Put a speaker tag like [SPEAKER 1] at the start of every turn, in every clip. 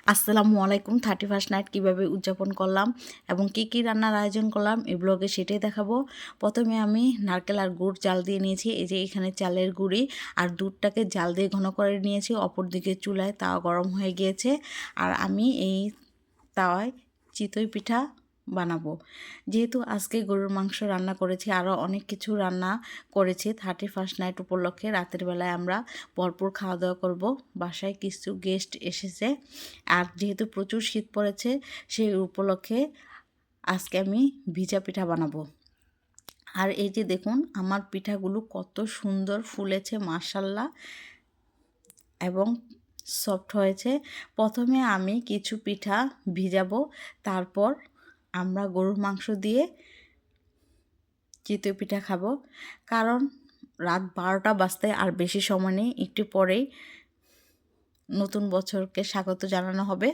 [SPEAKER 1] আসসালামু আলাইকুম। 31st night কীভাবে উদযাপন করলাম এবং কী কী রান্নার আয়োজন করলাম এই ব্লগে সেটাই দেখাবো। প্রথমে আমি নারকেল আর গুড় জাল দিয়ে নিয়েছি। এই যে এখানে চালের গুঁড়ি আর দুধটাকে জাল দিয়ে ঘন করে নিয়েছি। অপরদিকে চুলায় তাওয়া গরম হয়ে গিয়েছে আর আমি এই তাওয়ায় চিতই পিঠা বানাবো। যেহেতু আজকে গরুর মাংস রান্না করেছি, আরও অনেক কিছু রান্না করেছি 31st নাইট উপলক্ষে। রাতের বেলায় আমরা ভরপুর খাওয়া দাওয়া করব। বাসায় কিছু গেস্ট এসেছে আর যেহেতু প্রচুর শীত পড়েছে সেই উপলক্ষে আজকে আমি ভিজা পিঠা বানাবো। আর এই যে দেখুন আমার পিঠাগুলো কত সুন্দর ফুলেছে মাশাআল্লাহ এবং সফট হয়েছে। প্রথমে আমি কিছু পিঠা ভিজাবো, তারপর আমরা গরুর মাংস দিয়ে চিতই পিঠা খাবো। কারণ রাত 12টা বাজতে আর বেশি সময় নেই, একটু পরেই নতুন বছরকে স্বাগত জানানো হবে।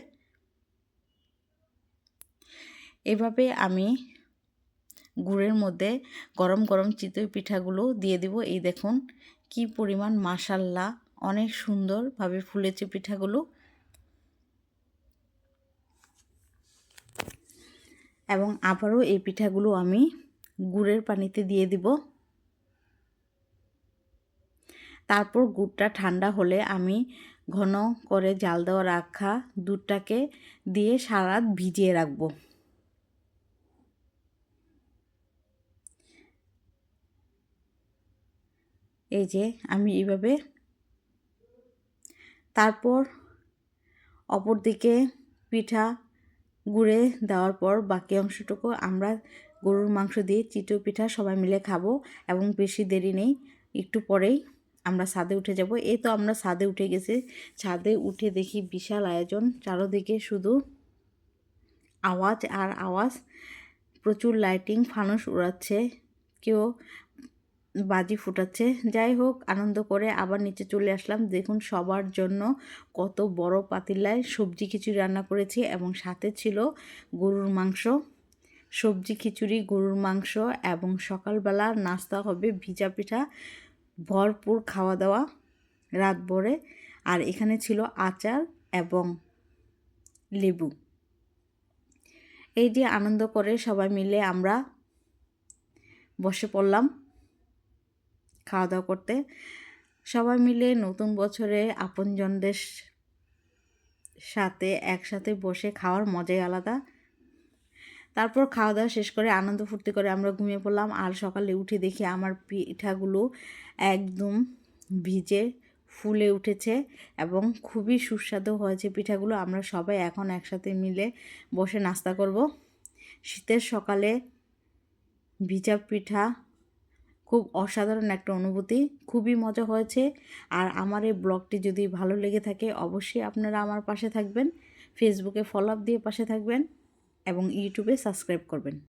[SPEAKER 1] এভাবে আমি গুড়ের মধ্যে গরম গরম চিতই পিঠাগুলো দিয়ে দিব। এই দেখুন কি পরিমাণ মাশাআল্লাহ অনেক সুন্দরভাবে ফুলেছে পিঠাগুলো। এবং আবারও এই পিঠাগুলো আমি গুড়ের পানিতে দিয়ে দিব। তারপর গুড়টা ঠান্ডা হলে আমি ঘন করে জাল দেওয়া রাখা দুধটাকে দিয়ে সারা রাত ভিজিয়ে রাখবো। এই যে আমি এইভাবে, তারপর অপর দিকে পিঠা গুঁড়ে দেওয়ার পর বাকি অংশটুকু আমরা গরুর মাংস দিয়ে চিতই পিঠা সবাই মিলে খাবো। এবং বেশি দেরি নেই, একটু পরেই আমরা ছাদে উঠে যাব। এই তো আমরা ছাদে উঠে গেছি। ছাদে উঠে দেখি বিশাল আয়োজন, চারদিকে শুধু আওয়াজ আর আওয়াজ। প্রচুর লাইটিং, ফানুস উড়াচ্ছে, কেউ বাজি ফুটাচ্ছে। যাই হোক আনন্দ করে আবার নিচে চলে আসলাম। দেখুন সবার জন্য কত বড় পাতিলায় সবজি খিচুড়ি রান্না করেছি এবং সাথে ছিল গরুর মাংস। সবজি খিচুড়ি, গরুর মাংস এবং সকালবেলা নাস্তা হবে ভিজা পিঠা। ভরপুর খাওয়া দাওয়া রাত ভরে। আর এখানে ছিল আচার এবং লেবু। এই যে আনন্দ করে সবাই মিলে আমরা বসে পড়লাম খাওয়া দাওয়া করতে। সবাই মিলে নতুন বছরে আপনজনদের সাথে একসাথে বসে খাওয়ার মজাই আলাদা। তারপর খাওয়া দাওয়া শেষ করে আনন্দ ফুর্তি করে আমরা ঘুমিয়ে পড়লাম। আর সকালে উঠে দেখি আমার পিঠাগুলো একদম ভিজে ফুলে উঠেছে এবং খুবই সুস্বাদু হয়েছে পিঠাগুলো। আমরা সবাই এখন একসাথে মিলে বসে নাস্তা করব। শীতের সকালে ভিজা পিঠা খুব অসাধারণ একটা অনুভূতি, খুবই মজা হয়েছে। আর আমার এই ব্লগটি যদি ভালো লেগে থাকে অবশ্যই আপনারা আমার পাশে থাকবেন, ফেসবুকে ফলো আপ দিয়ে পাশে থাকবেন এবং ইউটিউবে সাবস্ক্রাইব করবেন।